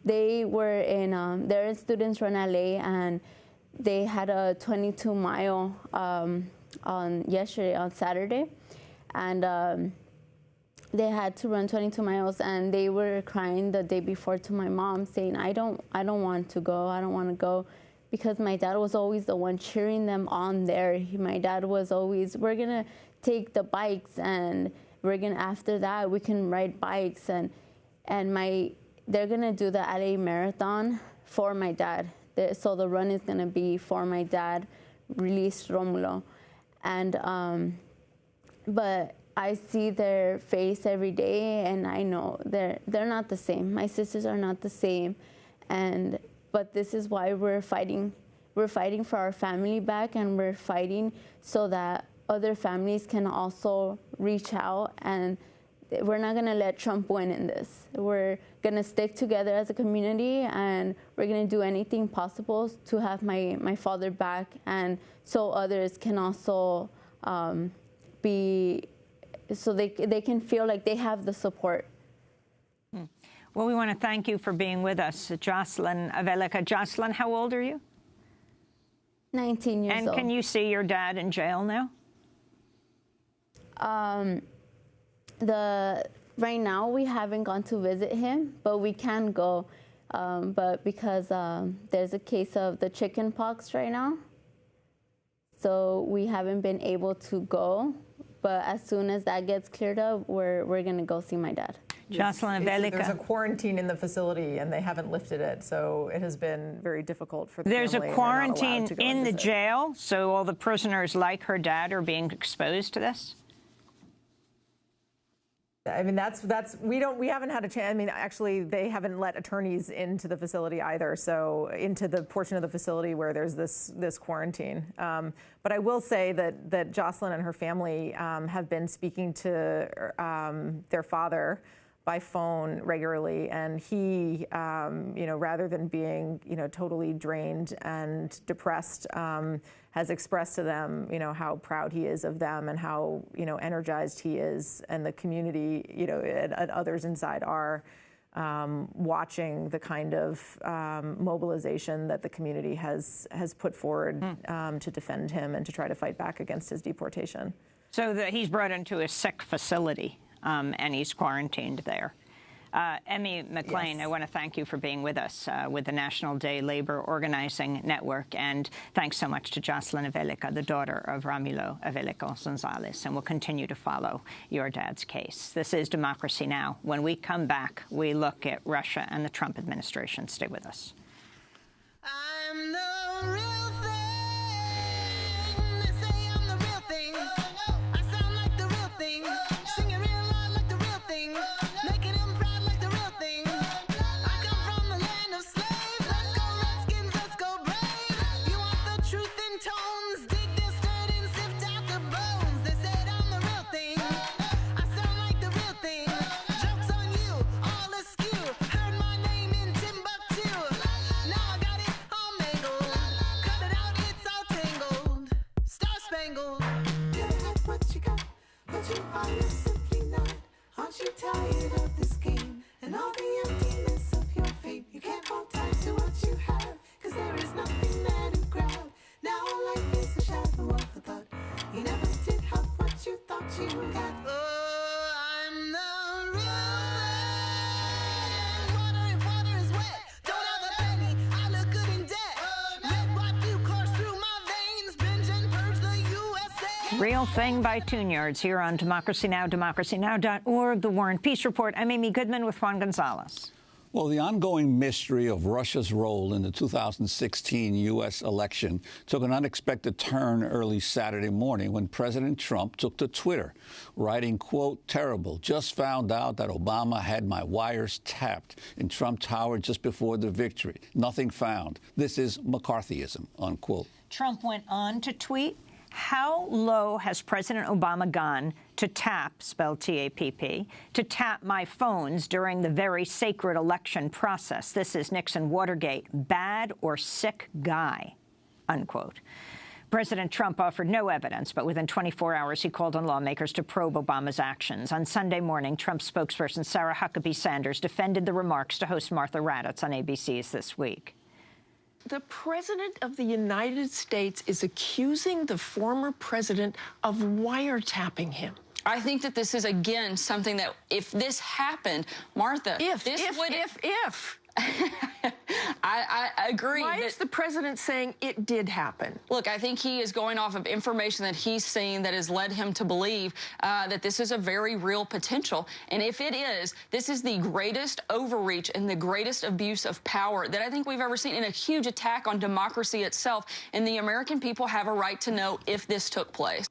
They were they're in Students Run LA, and they had a 22-mile on Saturday. And they had to run 22 miles, and they were crying the day before to my mom, saying, I don't want to go. I don't want to go, because my dad was always the one cheering them on there. My dad was always, we're going to take the bikes, and we're going to, after that, we can ride bikes. And they're going to do the LA Marathon for my dad. So the run is going to be for my dad, release Romulo. And, but I see their face every day, and I know they're not the same. My sisters are not the same. But this is why we're fighting. We're fighting for our family back, and we're fighting so that other families can also reach out. And we're not going to let Trump win in this. We're going to stick together as a community, and we're going to do anything possible to have my father back, and so others can also so they can feel like they have the support. Well, we want to thank you for being with us, Jocelyn Avelica. Jocelyn, how old are you? 19 years old. And can you see your dad in jail now? Right now we haven't gone to visit him, but we can go. But because there's a case of the chicken pox right now, so we haven't been able to go. But as soon as that gets cleared up, we're going to go see my dad. Jocelyn Avelica. There's a quarantine in the facility, and they haven't lifted it, so it has been very difficult for the family. There's a quarantine in the jail, so all the prisoners like her dad are being exposed to this? I mean, we haven't had a chance. I mean, actually, they haven't let attorneys into the facility either, so into the portion of the facility where there's this quarantine. But I will say that Jocelyn and her family have been speaking to their father by phone regularly, and he, rather than being, totally drained and depressed, has expressed to them, how proud he is of them, and how, energized he is, and the community, and others inside are watching the kind of mobilization that the community has put forward to defend him and to try to fight back against his deportation. So he's brought into a sick facility. And he's quarantined there. Emmy McLean, yes. I want to thank you for being with us with the National Day Labor Organizing Network. And thanks so much to Jocelyn Avelica, the daughter of Romulo Avelica Gonzalez. And we'll continue to follow your dad's case. This is Democracy Now! When we come back, we look at Russia and the Trump administration. Stay with us. I'm the real thing. They say I'm the real thing. I sound like the real thing. Singing real loud like the real thing. Making him proud like the real thing. I come from the land of slaves. Let's go Redskins, let's go Braves. You want the truth in tones? Dig this dirt and sift out the bones. They said I'm the real thing. I sound like the real thing. Jokes on you, all askew. Heard my name in Timbuktu. Now I got it all mangled. Cut it out, it's all tangled. Star Spangled. You got what you got, but you are simply not. Aren't you tired of this game and all the emptiness of your fate? You can't hold tight to what you have, cause there is nothing there to grab. Now life is a shadow of the thought. You never did have what you thought you got. Oh, I'm the real thing. Water if water is wet. Don't have a penny, I look good in debt. Red, white, blue course through my veins. Binge and purge the USA. Real Thing by Tune Yards here on Democracy Now!, democracynow.org, The War and Peace Report. I'm Amy Goodman with Juan Gonzalez. Well, the ongoing mystery of Russia's role in the 2016 U.S. election took an unexpected turn early Saturday morning when President Trump took to Twitter, writing, quote, "Terrible. Just found out that Obama had my wires tapped in Trump Tower just before the victory. Nothing found. This is McCarthyism," unquote. Trump went on to tweet, "How low has President Obama gone to tap," spelled T-A-P-P, "to tap my phones during the very sacred election process? This is Nixon Watergate. Bad or sick guy," unquote. President Trump offered no evidence, but within 24 hours he called on lawmakers to probe Obama's actions. On Sunday morning, Trump spokesperson Sarah Huckabee Sanders defended the remarks to host Martha Raddatz on ABC's This Week. The President of the United States is accusing the former president of wiretapping him. I think that this is, again, something that if this happened, Martha, If. I agree. Why is the president saying it did happen? Look, I think he is going off of information that he's seen that has led him to believe that this is a very real potential. And if it is, this is the greatest overreach and the greatest abuse of power that I think we've ever seen, and a huge attack on democracy itself. And the American people have a right to know if this took place.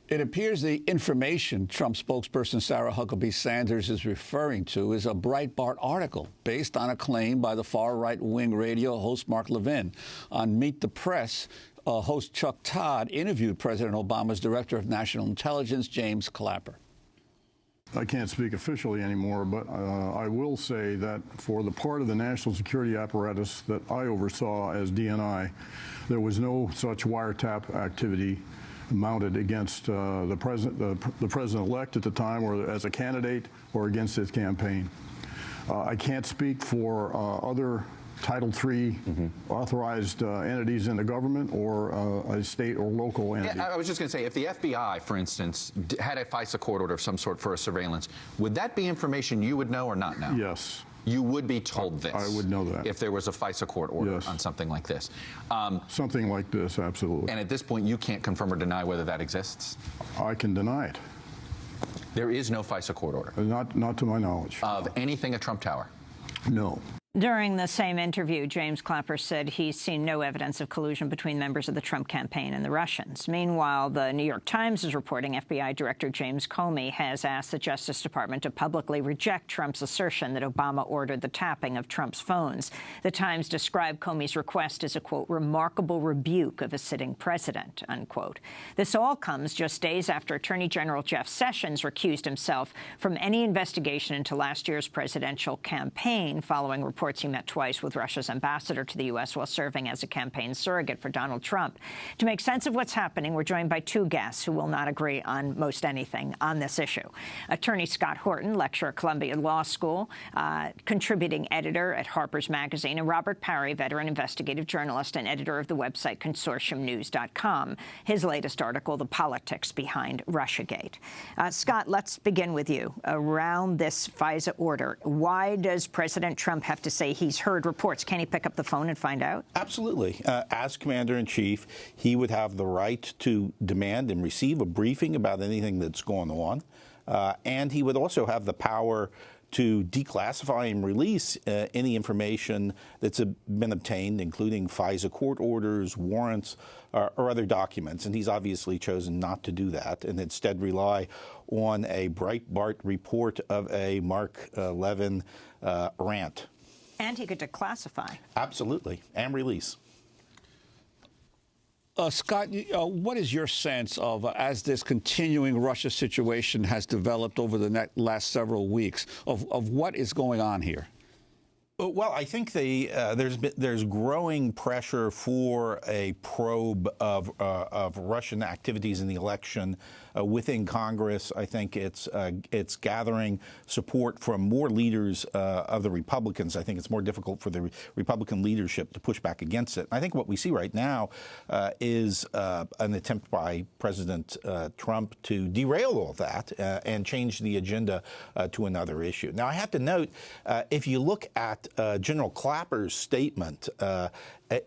It appears the information Trump spokesperson Sarah Huckabee Sanders is referring to is a Breitbart article based on a claim by the far right-wing radio host Mark Levin. On Meet the Press, host Chuck Todd interviewed President Obama's Director of National Intelligence, James Clapper. I can't speak officially anymore, but I will say that for the part of the national security apparatus that I oversaw as DNI, there was no such wiretap activity mounted against the president-elect at the time, or as a candidate, or against his campaign. I can't speak for other Title III authorized entities in the government or a state or local entity. Yeah, I was just going to say, if the FBI, for instance, had a FISA court order of some sort for a surveillance, would that be information you would know or not know? Yes. You would be told this. I would know that. If there was a FISA court order on something like this. Something like this, absolutely. And at this point, you can't confirm or deny whether that exists? I can deny it. There is no FISA court order? Not to my knowledge. Of anything at Trump Tower? No. During the same interview, James Clapper said he's seen no evidence of collusion between members of the Trump campaign and the Russians. Meanwhile, the New York Times is reporting FBI Director James Comey has asked the Justice Department to publicly reject Trump's assertion that Obama ordered the tapping of Trump's phones. The Times described Comey's request as a, quote, remarkable rebuke of a sitting president, unquote. This all comes just days after Attorney General Jeff Sessions recused himself from any investigation into last year's presidential campaign following reports he met twice with Russia's ambassador to the U.S. while serving as a campaign surrogate for Donald Trump. To make sense of what's happening, we're joined by two guests who will not agree on most anything on this issue. Attorney Scott Horton, lecturer at Columbia Law School, contributing editor at Harper's Magazine, and Robert Parry, veteran investigative journalist and editor of the website consortiumnews.com. His latest article, The Politics Behind Russiagate. Scott, let's begin with you. Around this FISA order, why does President Trump have to say he's heard reports? Can he pick up the phone and find out? Absolutely. As commander-in-chief, he would have the right to demand and receive a briefing about anything that's going on. And he would also have the power to declassify and release any information that's been obtained, including FISA court orders, warrants, or other documents. And he's obviously chosen not to do that and instead rely on a Breitbart report of a Mark Levin rant. And he could declassify. Absolutely. And release. Scott, what is your sense of, as this continuing Russia situation has developed over the last several weeks, of what is going on here? Well, I think there's growing pressure for a probe of Russian activities in the election within Congress. I think it's gathering support from more leaders of the Republicans. I think it's more difficult for the Republican leadership to push back against it. I think what we see right now is an attempt by President Trump to derail all that and change the agenda to another issue. Now, I have to note, if you look at General Clapper's statement,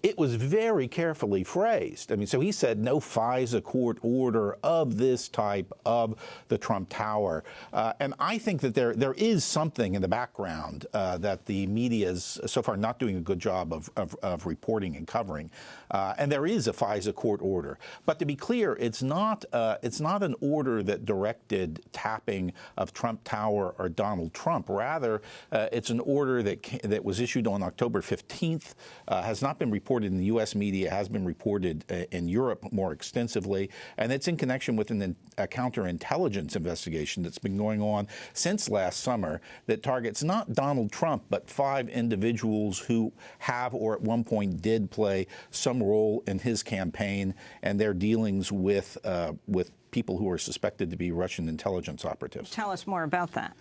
it was very carefully phrased. I mean, so he said no FISA court order of this type of the Trump Tower. And I think that there is something in the background that the media is so far not doing a good job of reporting and covering. And there is a FISA court order. But to be clear, it's not an order that directed tapping of Trump Tower or Donald Trump. Rather, it's an order that was issued on October 15th, has not been reported in the U.S. media, has been reported in Europe more extensively, and it's in connection with a counterintelligence investigation that's been going on since last summer that targets not Donald Trump, but 5 individuals who have or at one point did play some role in his campaign and their dealings with people who are suspected to be Russian intelligence operatives. Tell us more about that.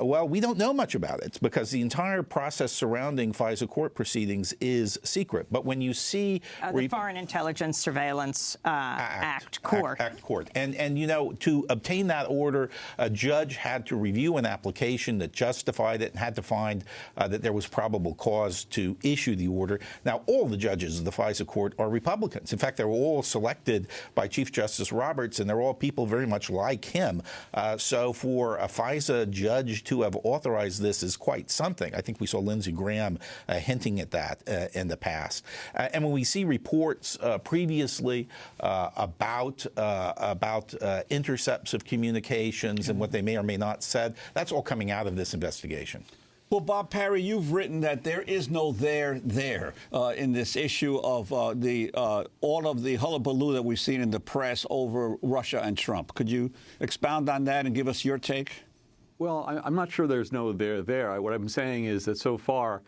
Well, we don't know much about it because the entire process surrounding FISA court proceedings is secret. But when you see the Foreign Intelligence Surveillance Act Court. Act Court. And, you know, to obtain that order, a judge had to review an application that justified it and had to find that there was probable cause to issue the order. Now, all the judges of the FISA court are Republicans. In fact, they were all selected by Chief Justice Roberts, and they're all people very much like him. So for a FISA judge to have authorized this is quite something. I think we saw Lindsey Graham hinting at that in the past. And when we see reports previously about intercepts of communications and what they may or may not said, that's all coming out of this investigation. Well, Bob Parry, you've written that there is no there in this issue of all of the hullabaloo that we've seen in the press over Russia and Trump. Could you expound on that and give us your take? Well, I'm not sure there's no there. What I'm saying is that so far,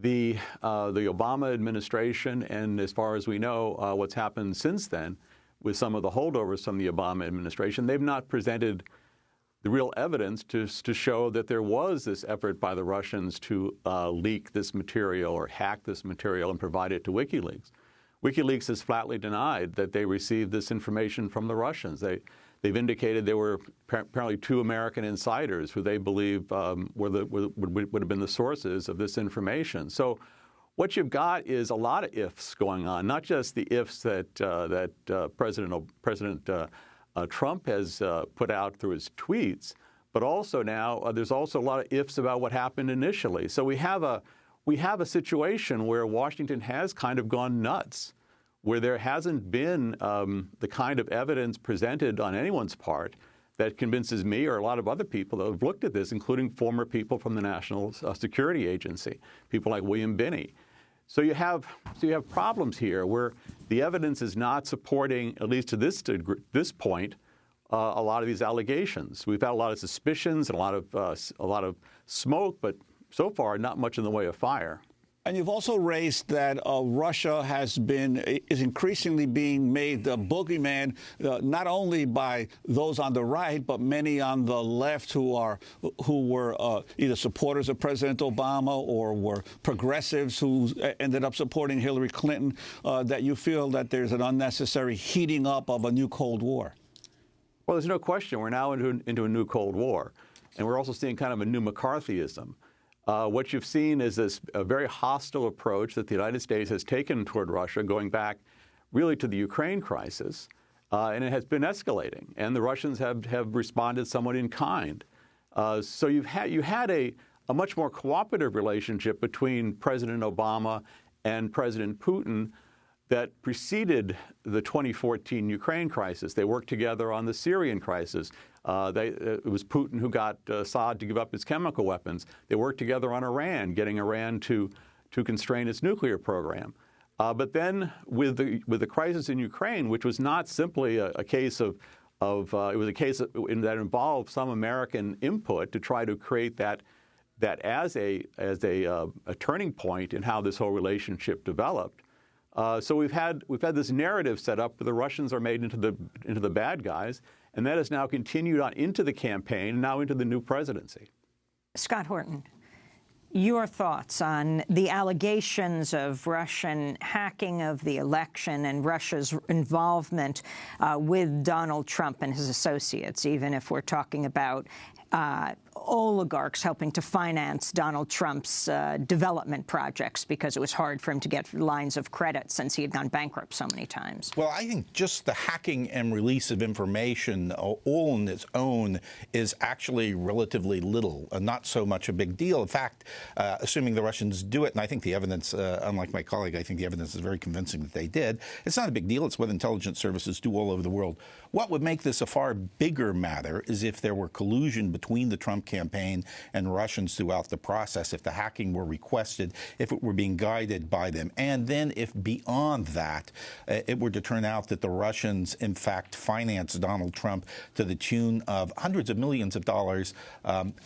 the Obama administration, and as far as we know, what's happened since then with some of the holdovers from the Obama administration, they've not presented the real evidence to show that there was this effort by the Russians to leak this material or hack this material and provide it to WikiLeaks. WikiLeaks has flatly denied that they received this information from the Russians. They've indicated there were apparently 2 American insiders who they believe would have been the sources of this information. So what you've got is a lot of ifs going on, not just the ifs that President Trump has put out through his tweets, but also now there's also a lot of ifs about what happened initially. So we have a situation where Washington has kind of gone nuts, where there hasn't been the kind of evidence presented on anyone's part that convinces me or a lot of other people that have looked at this, including former people from the National Security Agency, people like William Binney. So you have problems here where the evidence is not supporting, at least to this point, a lot of these allegations. We've had a lot of suspicions and a lot of smoke, but so far not much in the way of fire. And you've also raised that Russia is increasingly being made the boogeyman, not only by those on the right, but many on the left who were either supporters of President Obama or were progressives who ended up supporting Hillary Clinton, that you feel that there's an unnecessary heating up of a new Cold War. Well, there's no question. We're now into a new Cold War. And we're also seeing kind of a new McCarthyism. What you've seen is a very hostile approach that the United States has taken toward Russia, going back really to the Ukraine crisis, and it has been escalating. And the Russians have responded somewhat in kind. So you had a much more cooperative relationship between President Obama and President Putin that preceded the 2014 Ukraine crisis. They worked together on the Syrian crisis. It was Putin who got Assad to give up his chemical weapons. They worked together on Iran, getting Iran to constrain its nuclear program. But then with the crisis in Ukraine, which was not simply a case it was a case that involved some American input to try to create that as a turning point in how this whole relationship developed. So we've had this narrative set up where the Russians are made into the bad guys, and that has now continued on into the campaign, now into the new presidency. Scott Horton, your thoughts on the allegations of Russian hacking of the election and Russia's involvement with Donald Trump and his associates, even if we're talking about oligarchs helping to finance Donald Trump's development projects because it was hard for him to get lines of credit since he had gone bankrupt so many times. Well, I think just the hacking and release of information all on its own is actually relatively little, not so much a big deal. In fact, assuming the Russians do it, and I think the evidence, unlike my colleague, I think the evidence is very convincing that they did, it's not a big deal. It's what intelligence services do all over the world. What would make this a far bigger matter is if there were collusion between the Trump campaign and Russians throughout the process, if the hacking were requested, if it were being guided by them. And then if beyond that, it were to turn out that the Russians, in fact, financed Donald Trump to the tune of hundreds of millions of dollars,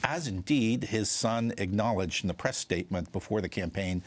as indeed his son acknowledged in the press statement before the campaign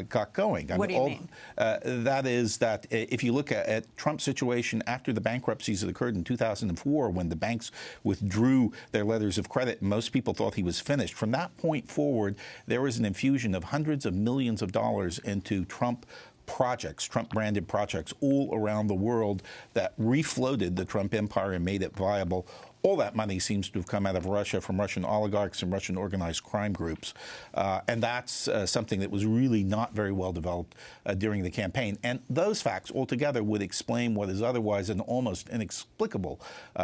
got going. What do you mean? That is that if you look at Trump's situation after the bankruptcies that occurred in 2004, when the banks withdrew their letters of credit, most people thought he was finished. From that point forward, there was an infusion of hundreds of millions of dollars into Trump projects, Trump-branded projects all around the world that refloated the Trump empire and made it viable. All that money seems to have come out of Russia from Russian oligarchs and Russian organized crime groups. And that's something that was really not very well developed during the campaign. And those facts altogether would explain what is otherwise an almost inexplicable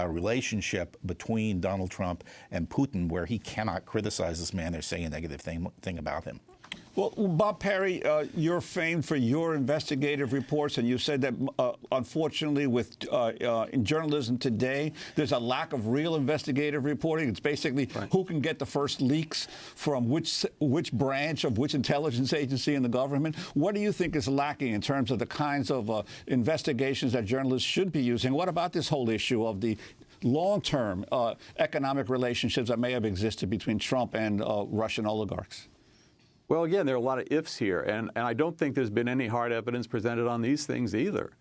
relationship between Donald Trump and Putin, where he cannot criticize this man or say a negative thing about him. Well, Bob Perry, you're famed for your investigative reports, and you said that, unfortunately, in journalism today, there's a lack of real investigative reporting. It's basically who can get the first leaks from which branch of which intelligence agency in the government. What do you think is lacking in terms of the kinds of investigations that journalists should be using? What about this whole issue of the long-term economic relationships that may have existed between Trump and Russian oligarchs? Well, again, there are a lot of ifs here, and I don't think there's been any hard evidence presented on these things either.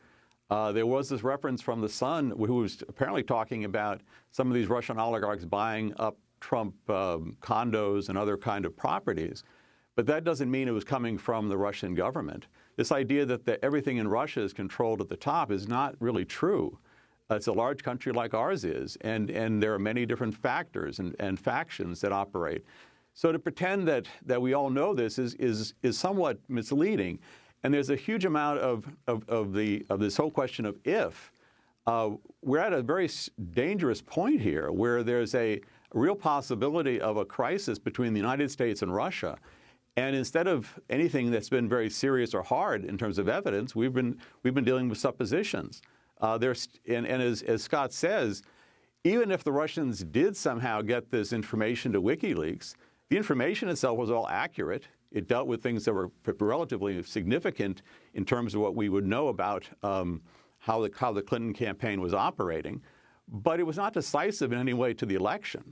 There was this reference from the Sun, who was apparently talking about some of these Russian oligarchs buying up Trump condos and other kind of properties, but that doesn't mean it was coming from the Russian government. This idea that everything in Russia is controlled at the top is not really true. It's a large country like ours is, and there are many different factors and factions that operate. So to pretend that we all know this is somewhat misleading, and there's a huge amount of this whole question of if. We're at a very dangerous point here, where there's a real possibility of a crisis between the United States and Russia, and instead of anything that's been very serious or hard in terms of evidence, we've been dealing with suppositions. And as Scott says, even if the Russians did somehow get this information to WikiLeaks, the information itself was all accurate. It dealt with things that were relatively significant in terms of what we would know about how the Clinton campaign was operating. But it was not decisive in any way to the election.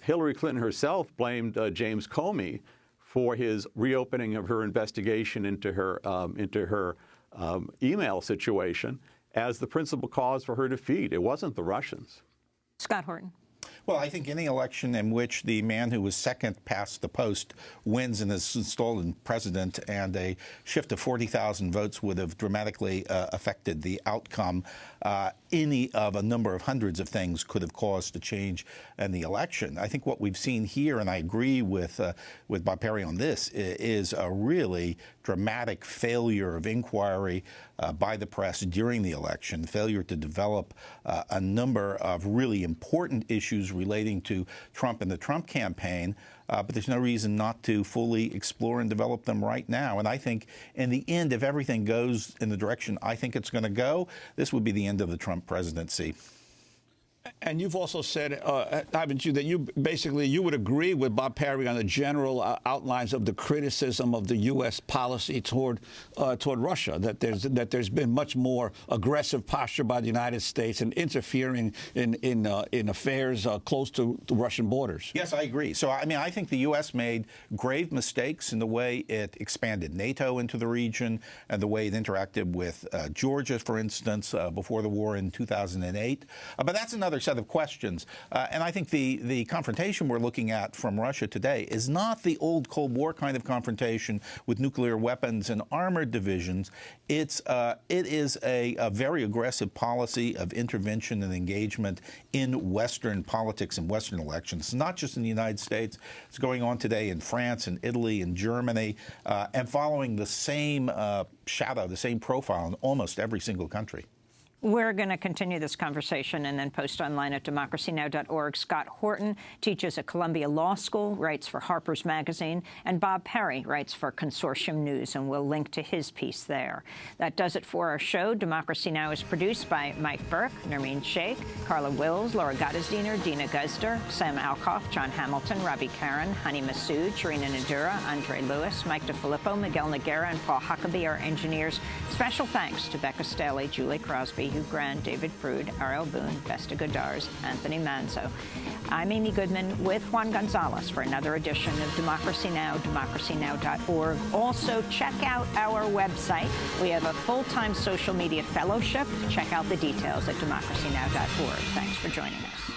Hillary Clinton herself blamed James Comey for his reopening of her investigation into her email situation as the principal cause for her defeat. It wasn't the Russians. Scott Horton. Well, I think any election in which the man who was second past the post wins and is installed as president, and a shift of 40,000 votes would have dramatically affected the outcome. Any of a number of hundreds of things could have caused a change in the election. I think what we've seen here, and I agree with Bob Perry on this, is a really dramatic failure of inquiry by the press during the election, failure to develop a number of really important issues relating to Trump and the Trump campaign, but there's no reason not to fully explore and develop them right now. And I think in the end, if everything goes in the direction I think it's going to go, this would be the end of the Trump presidency. And you've also said, haven't you, that you would agree with Bob Perry on the general outlines of the criticism of the U.S. policy toward Russia, that there's been much more aggressive posture by the United States in interfering in affairs close to the Russian borders. Yes, I agree. So, I mean, I think the U.S. made grave mistakes in the way it expanded NATO into the region and the way it interacted with Georgia, for instance, before the war in 2008. But that's another set of questions. And I think the confrontation we're looking at from Russia today is not the old Cold War kind of confrontation with nuclear weapons and armored divisions. It is a very aggressive policy of intervention and engagement in Western politics and Western elections. It's not just in the United States. It's going on today in France and Italy and Germany, and following the same shadow, the same profile in almost every single country. We're going to continue this conversation and then post online at democracynow.org. Scott Horton teaches at Columbia Law School, writes for Harper's Magazine, and Bob Perry writes for Consortium News, and we'll link to his piece there. That does it for our show. Democracy Now! Is produced by Mike Burke, Nermeen Sheikh, Carla Wills, Laura Gottesdiener, Dina Guzder, Sam Alcoff, John Hamilton, Robbie Karen, Hani Massoud, Sharina Nadura, Andre Lewis, Mike DeFilippo, Miguel Noguera, and Paul Huckabee, our engineers. Special thanks to Becca Staley, Julie Crosby, Hugh Grant, David Prude, Ariel Boone, Vesta Godars, Anthony Manzo. I'm Amy Goodman with Juan Gonzalez for another edition of Democracy Now!, democracynow.org. Also, check out our website. We have a full-time social media fellowship. Check out the details at democracynow.org. Thanks for joining us.